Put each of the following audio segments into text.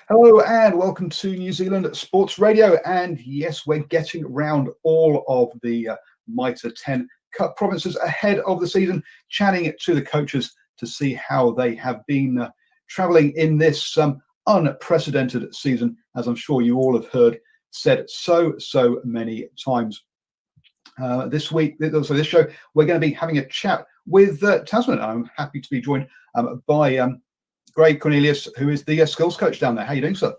Hello and welcome to New Zealand Sports Radio. And yes, we're getting around all of the Mitre 10 Cup provinces ahead of the season, chatting to the coaches to see how they have been travelling in this unprecedented season, as I'm sure you all have heard said so many times. This show, we're going to be having a chat with Tasman. I'm happy to be joined by Greg Cornelius, who is the skills coach down there. How are you doing, sir?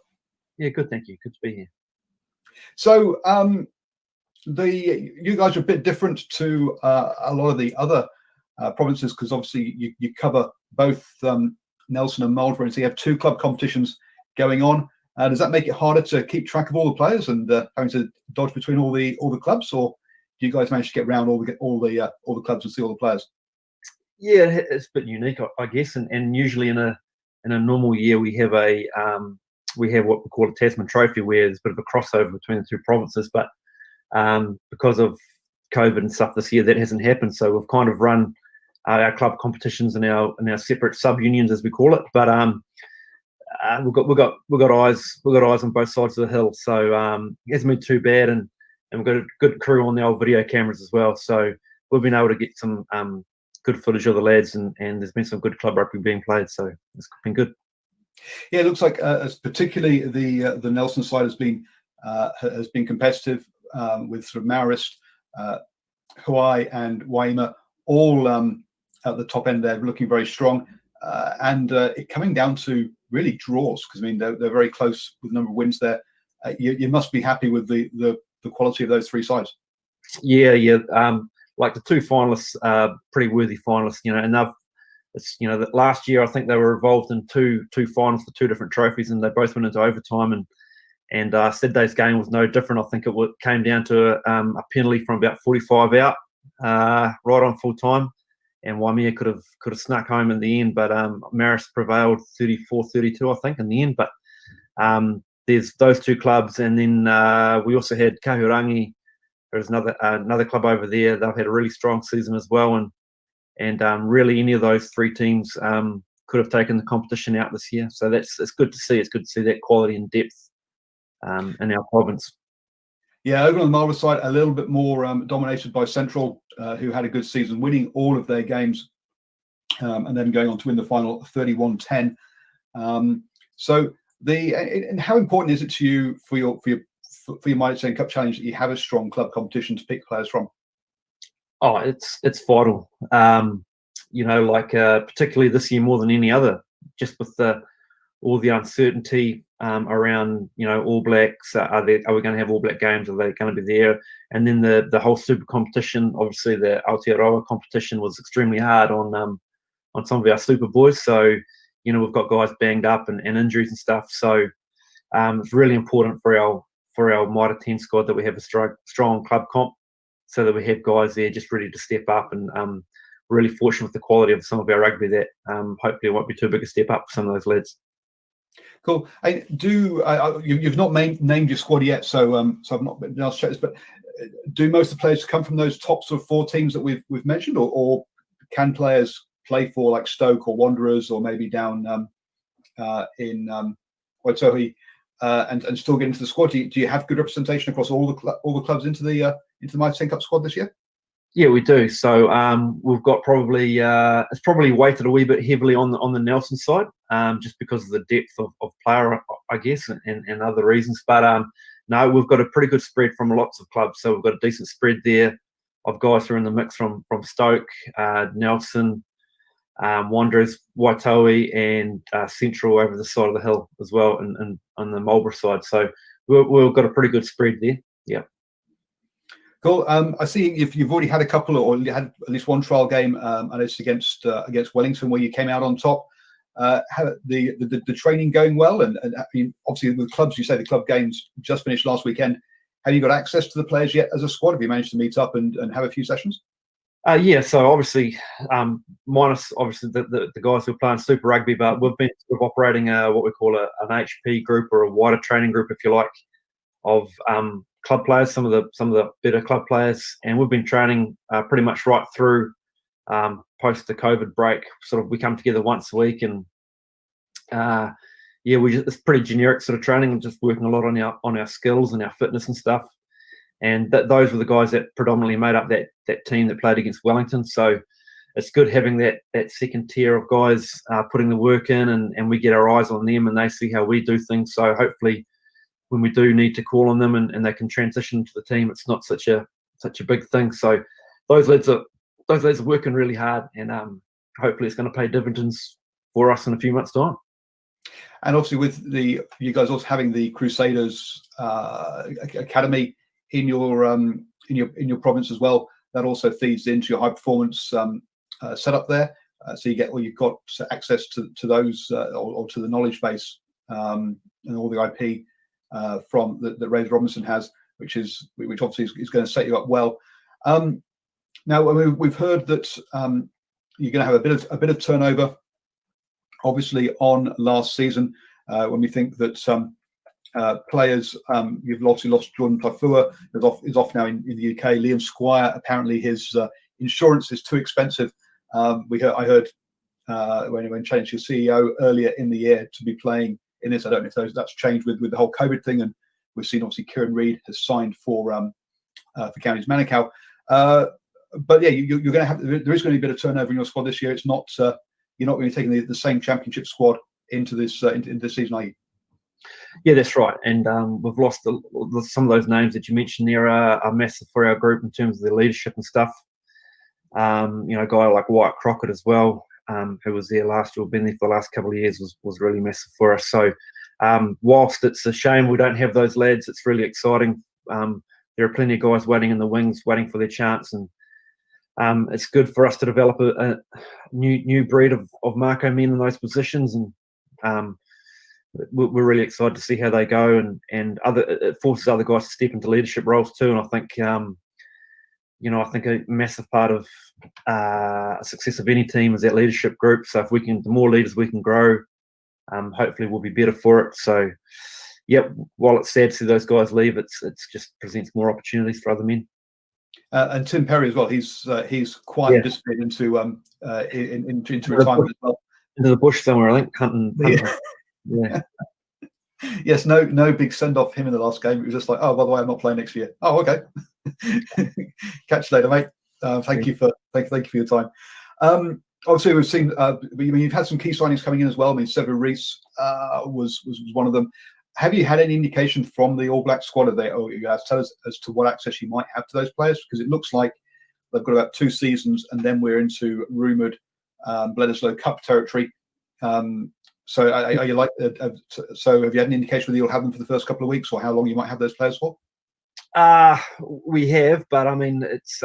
Yeah, good, thank you. Good to be here. So you guys are a bit different to a lot of the other provinces, because obviously you cover both Nelson and Marlborough, and so you have two club competitions going on. Does that make it harder to keep track of all the players and having to dodge between all the clubs, or do you guys manage to get around all the clubs and see all the players? Yeah, it's a bit unique, I guess, and usually in a normal year we have what we call a Tasman Trophy, where there's a bit of a crossover between the two provinces. But because of COVID and stuff this year, that hasn't happened. So we've kind of run our club competitions in our separate sub unions, as we call it. But we've got eyes on both sides of the hill. So it hasn't been too bad, and we've got a good crew on the old video cameras as well. So we've been able to get some good footage of the lads, and there's been some good club rugby being played, so it's been good. Yeah, it looks like particularly the Nelson side has been competitive, with sort of Marist, Hawaii and Waima all at the top end there, looking very strong, and it coming down to really draws, because I mean they're very close with the number of wins there. You must be happy with the quality of those three sides. Yeah. Like the two finalists are pretty worthy finalists, and that last year I think they were involved in two finals for two different trophies, and they both went into overtime, and Saturday's game was no different. I think it came down to a penalty from about 45 out, right on full time, and Waimea could have snuck home in the end, but Marist prevailed 34-32, I think, in the end. But there's those two clubs, and then we also had Kahurangi. There's another club over there. They've had a really strong season as well, and really any of those three teams could have taken the competition out this year. So it's good to see. It's good to see that quality and depth in our province. Yeah, over on the Marlborough side, a little bit more dominated by Central, who had a good season, winning all of their games, and then going on to win the final 31-10. So and how important is it to you for your Mitre 10 Cup Challenge that you have a strong club competition to pick players from? Oh, it's vital. Particularly this year more than any other, just with all the uncertainty around, All Blacks. Are we going to have All Black games? Are they going to be there? And then the whole super competition. Obviously, the Aotearoa competition was extremely hard on some of our super boys. So we've got guys banged up and injuries and stuff. So it's really important for our Mitre 10 squad that we have a strong club comp, so that we have guys there just ready to step up, and really fortunate with the quality of some of our rugby that hopefully it won't be too big a step up for some of those lads. Cool. You've not named your squad yet, so I've not been able to check this, but do most of the players come from those top sort of four teams that we've mentioned, or can players play for like Stoke or Wanderers, or maybe down in Waitohi, and still get into the squad? Do you have good representation across all the clubs into the Mitre 10 Cup squad this year? Yeah, we do. So we've got it's probably weighted a wee bit heavily on the Nelson side, just because of the depth of player, I guess, and other reasons. But no, we've got a pretty good spread from lots of clubs. So we've got a decent spread there of guys who are in the mix from Stoke, Nelson, Wanderers, Waitohi, and Central over the side of the hill as well, and on the Marlborough side. So we've got a pretty good spread there. Yeah. Cool. I see if you've already had a couple, or you had at least one trial game, and it's against Wellington, where you came out on top. How the training going well, and I mean, obviously with clubs, you say the club games just finished last weekend. Have you got access to the players yet as a squad? Have you managed to meet up and have a few sessions? Yeah, so obviously, minus obviously the guys who are playing Super Rugby, but we've been sort of operating what we call an HP group, or a wider training group, if you like, of club players, some of the better club players, and we've been training pretty much right through post the COVID break. Sort of we come together once a week, and yeah, it's pretty generic sort of training and just working a lot on our skills and our fitness and stuff. And those were the guys that predominantly made up that team that played against Wellington. So it's good having that second tier of guys putting the work in, and we get our eyes on them and they see how we do things. So hopefully when we do need to call on them and they can transition to the team, it's not such a big thing. So those lads are working really hard, and hopefully it's going to pay dividends for us in a few months' time. And obviously with you guys also having the Crusaders Academy in your province as well, that also feeds into your high performance setup there. So you've got access to those or to the knowledge base and all the IP from that Ray Robinson has, which obviously is going to set you up well. Now we've heard that you're going to have a bit of turnover, obviously, on last season. When we think that players, you've obviously lost Jordan Taifua, is off now in the UK. Liam Squire, apparently his insurance is too expensive. I heard when changed your CEO earlier in the year to be playing in this. I don't know if that's changed with the whole COVID thing, and we've seen obviously Kieran Reid has signed for Counties Manukau. But yeah, you're going to have, there is going to be a bit of turnover in your squad this year. It's not you're not going to be taking the same championship squad into this season, are you? Yeah, that's right. And we've lost some of those names that you mentioned there are massive for our group in terms of their leadership and stuff. A guy like Wyatt Crockett as well, who was there last year, been there for the last couple of years, was really massive for us. So whilst it's a shame we don't have those lads, it's really exciting. There are plenty of guys waiting in the wings, waiting for their chance, and it's good for us to develop a new breed of Marco men in those positions, and we're really excited to see how they go, and it forces other guys to step into leadership roles too. And I think I think a massive part of success of any team is that leadership group. So if the more leaders we can grow, hopefully we'll be better for it. So yeah, while it's sad to see those guys leave, it's just presents more opportunities for other men. And Tim Perry as well. He's quietly disappeared into retirement as well. Into the bush somewhere, I think, hunting. Yeah. Yes, no big send off him in the last game. It was just like, oh, by the way, I'm not playing next year. Oh, okay. Catch you later, mate. Thank you for your time. Obviously, we've seen. You've had some key signings coming in as well. I mean, Sever Reese was one of them. Have you had any indication from the All Black squad? You guys tell us as to what access you might have to those players? Because it looks like they've got about 2 seasons, and then we're into rumoured Bledisloe Cup territory. So are you so have you had an indication whether you'll have them for the first couple of weeks, or how long you might have those players for? We have, but I mean it's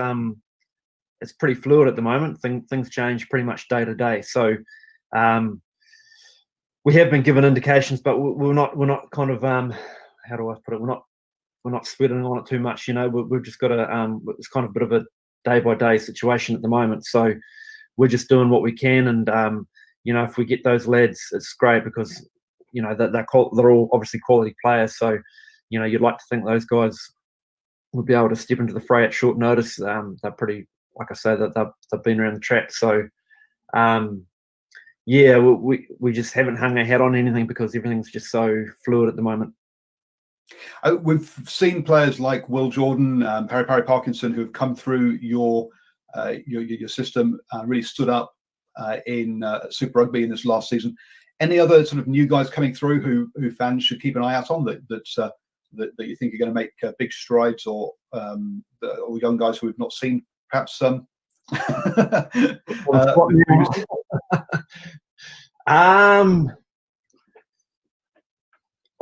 pretty fluid at the moment. Things change pretty much day to day. So we have been given indications, but we're not kind of how do I put it? We're not sweating on it too much. We've just got it's kind of a bit of a day by day situation at the moment. So we're just doing what we can, and if we get those lads, it's great because they're all obviously quality players. So you'd like to think those guys would be able to step into the fray at short notice. They're pretty, like I say, that they've been around the track. So we just haven't hung our hat on anything because everything's just so fluid at the moment. We've seen players like Will Jordan, Parry Parkinson, who have come through your system, really stood up in Super Rugby in this last season. Any other sort of new guys coming through who fans should keep an eye out on that you think are going to make big strides, or young guys who we've not seen perhaps?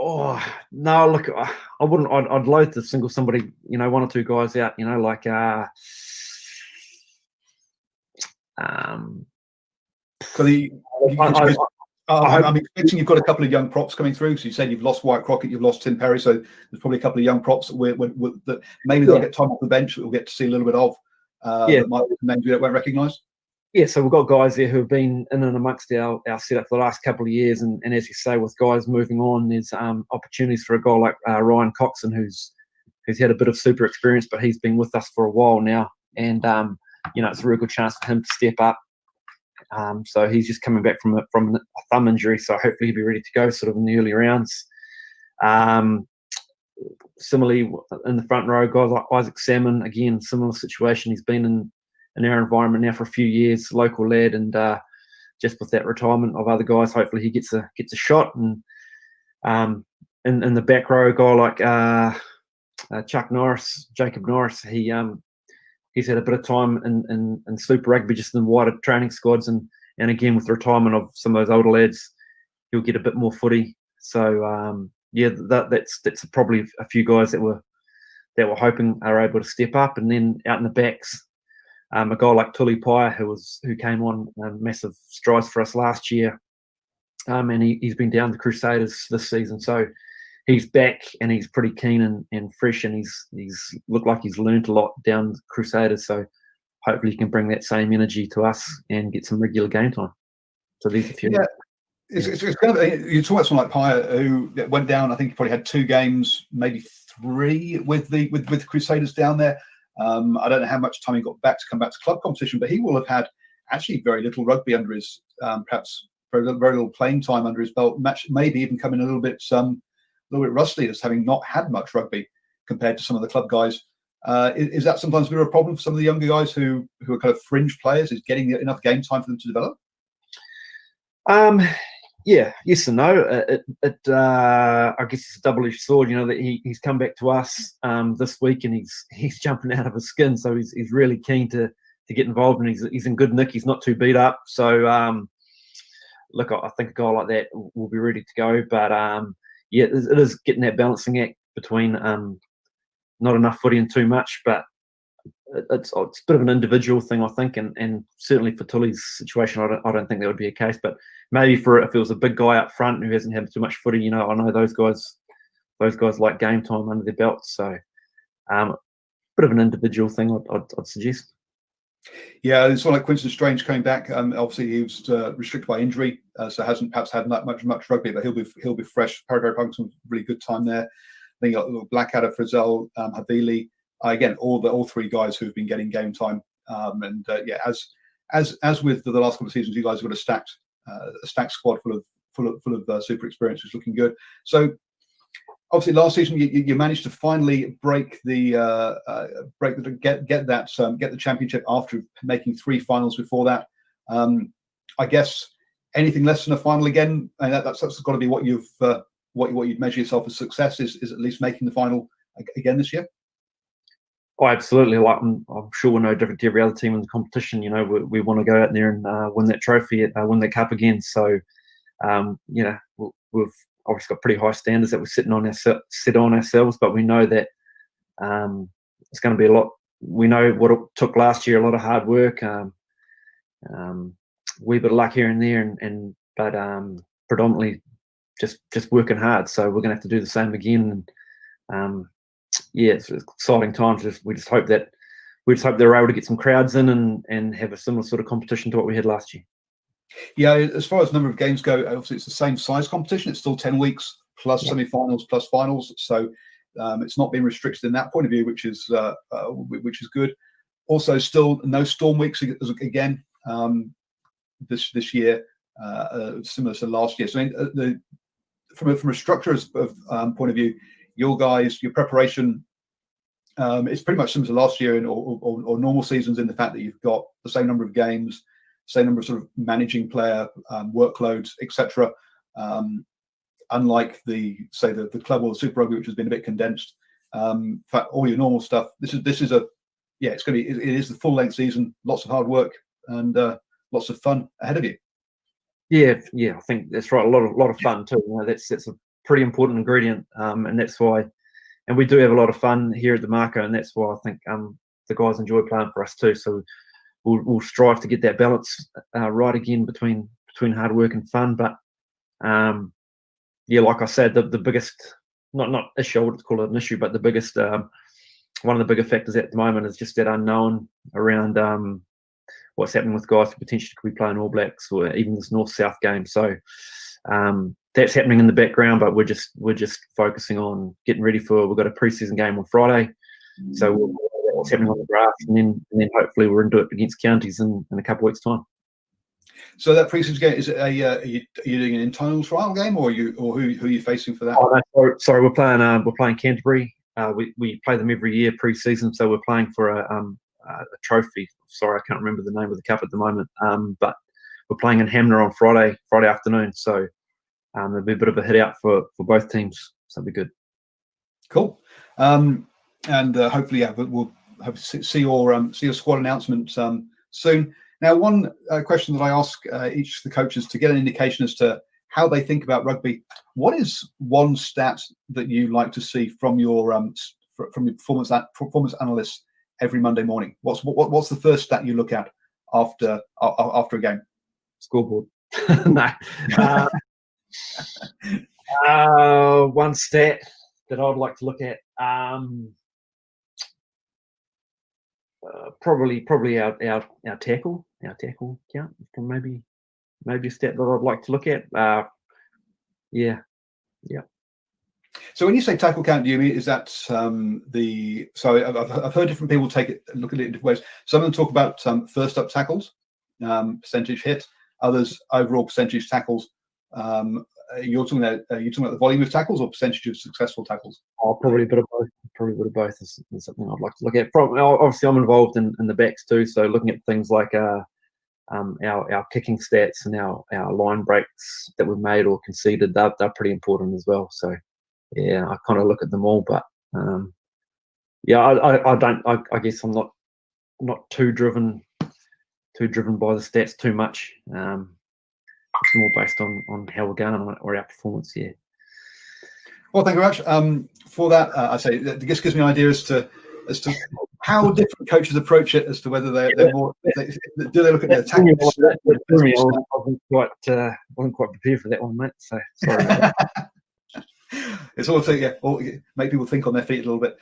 Oh no! Look, I wouldn't. I'd loathe to single somebody, 1 or 2 guys out. Like I'm expecting you've got a couple of young props coming through. So you said you've lost Wyatt Crockett, you've lost Tim Perry, so there's probably a couple of young props that maybe they'll get time off the bench that we'll get to see a little bit of. That might be names we won't recognise. Yeah, so we've got guys there who have been in and amongst our setup for the last couple of years, and as you say, with guys moving on, there's opportunities for a guy like Ryan Coxon, who's had a bit of super experience, but he's been with us for a while now, and it's a real good chance for him to step up. So he's just coming back from a thumb injury. So hopefully he'll be ready to go sort of in the early rounds. Similarly, in the front row, guys like Isaac Salmon, again, similar situation. He's been in our environment now for a few years, local lad, and just with that retirement of other guys, hopefully he gets a shot. And in the back row, a guy like Jacob Norris, he's had a bit of time in Super Rugby, just in wider training squads, and again with the retirement of some of those older lads, he'll get a bit more footy. So that's probably a few guys that we're hoping are able to step up. And then out in the backs, a guy like Tuli Paya, who came on massive strides for us last year, and he's been down the Crusaders this season, so he's back and he's pretty keen and fresh, and he's looked like he's learned a lot down the Crusaders. So hopefully he can bring that same energy to us and get some regular game time. So these are a few. Yeah. It's kind of, you talk about someone like Paya who went down. I think he probably had 2 games, maybe 3 with the Crusaders down there. I don't know how much time he got back to come back to club competition, but he will have had actually very little rugby under his, perhaps very little playing time under his belt. Maybe even coming a little bit rusty as having not had much rugby compared to some of the club guys. Is that sometimes a bit of a problem for some of the younger guys who are kind of fringe players? Is getting enough game time for them to develop? Yeah, yes and no. I guess it's a double-edged sword. You know that he's come back to us this week, and he's jumping out of his skin. So he's really keen to get involved, and he's in good nick. He's not too beat up. So look, I think a guy like that will be ready to go. But yeah, it is getting that balancing act between not enough footy and too much. But it's a bit of an individual thing, I think, and certainly for Tully's situation, I don't think that would be a case. But maybe if it was a big guy up front who hasn't had too much footy, you know, I know those guys like game time under their belts. So bit of an individual thing, I'd suggest. Yeah, it's sort of like Quinton Strange coming back. Obviously, he was restricted by injury, so hasn't perhaps had that much rugby, but he'll be fresh. Paraguay Punk's really good time there. Then you got Blackadder, Frizzell, Havili. Again, all 3 guys who've been getting game time, and as with the last couple of seasons, you guys have got a stacked squad full of super experience, who's looking good. So obviously, last season you managed to finally get the championship after making 3 finals before that. I guess anything less than a final again, and that's got to be what you'd measure yourself as success is at least making the final again this year. Oh, absolutely. Like, I'm sure we're no different to every other team in the competition. You know, we want to go out there and win that trophy, win that cup again. So, you know, we've obviously got pretty high standards that we're set on ourselves, but we know that it's going to be a lot. We know what it took last year, a lot of hard work, wee bit of luck here and there, but predominantly just working hard. So we're going to have to do the same again. And yeah, it's exciting times. We just hope they're able to get some crowds in and have a similar sort of competition to what we had last year. Yeah, as far as number of games go, obviously it's the same size competition. It's still 10 weeks plus semi-finals plus finals, so it's not been restricted in that point of view, which is good. Also, still no storm weeks again this year, similar to last year. So, I mean, from a structure of point of view, your preparation is pretty much similar to last year or normal seasons, in the fact that you've got the same number of games, same number of sort of managing player workloads, etc. Unlike the club or the Super Rugby, which has been a bit condensed. In fact, all your normal stuff. It is the full length season. Lots of hard work and lots of fun ahead of you. Yeah, I think that's right. A lot of fun too. You know, that's a pretty important ingredient, and that's why. And we do have a lot of fun here at the Marco, and that's why I think the guys enjoy playing for us too. So we'll strive to get that balance right again between hard work and fun. But yeah, like I said, the biggest not issue, I wouldn't call it an issue, but the biggest one of the bigger factors at the moment is just that unknown around what's happening with guys who potentially could be playing All Blacks or even this North-South game. So that's happening in the background, but we're just focusing on getting ready we've got a pre-season game on Friday. So we'll what's happening on the grass, and then hopefully we're into it against counties in a couple of weeks' time. So that pre-season game, is it are you doing an internal trial game, or who are you facing for that? Oh, no, sorry, we're playing Canterbury. We play them every year pre-season, so we're playing for a trophy. Sorry, I can't remember the name of the cup at the moment. But we're playing in Hamner on Friday afternoon, so there'll be a bit of a hit out for both teams. So it'll be good. Cool. And hopefully, yeah, we'll see your squad announcement soon. Now, one question that I ask each of the coaches to get an indication as to how they think about rugby. What is one stat that you like to see from your performance analysts every Monday morning? What's the first stat you look at after a game? Scoreboard. No. One stat that I'd like to look at. Probably our tackle count, from maybe a stat that I'd like to look at. Yeah. So when you say tackle count, do you mean is that I've heard different people look at it in different ways. Some of them talk about first up tackles, percentage hit. Others overall percentage tackles. You're talking about the volume of tackles or percentage of successful tackles? Oh, probably a bit of both. Is something I'd like to look at. Obviously, I'm involved in the backs too, so looking at things like our kicking stats and our line breaks that we've made or conceded, they're pretty important as well. So yeah, I kind of look at them all, but I guess I'm not too driven by the stats too much. It's more based on how we're going or our performance. Yeah. Well, thank you very much for that. I say that just gives me an idea as to how different coaches approach it, as to whether they're more do they look at their tactics. I wasn't quite prepared for that one, mate. So sorry about that. It's all make people think on their feet a little bit.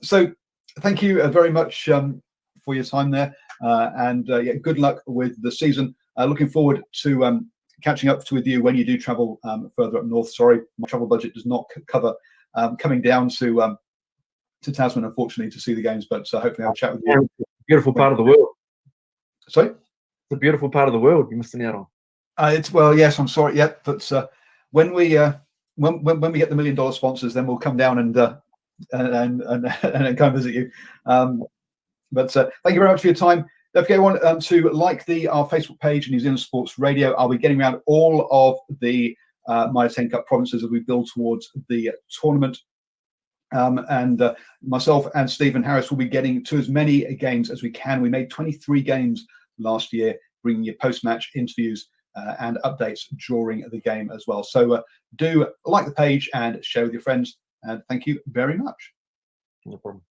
So thank you very much for your time there, and good luck with the season. Looking forward to catching up with you when you do travel further up north. Sorry, my travel budget does not cover coming down to Tasman, unfortunately, to see the games. But hopefully, I'll chat with you. Beautiful part of the world. Sorry, it's a beautiful part of the world you're missing out on. Yes, I'm sorry. Yeah, but when we get the $1 million sponsors, then we'll come down and come visit you. But thank you very much for your time. Don't forget, everyone, to like our Facebook page, New Zealand Sports Radio. I'll be getting around all of the Mitre 10 Cup provinces as we build towards the tournament. And myself and Stephen Harris will be getting to as many games as we can. We made 23 games last year, bringing you post-match interviews and updates during the game as well. So do like the page and share with your friends. And thank you very much. No problem.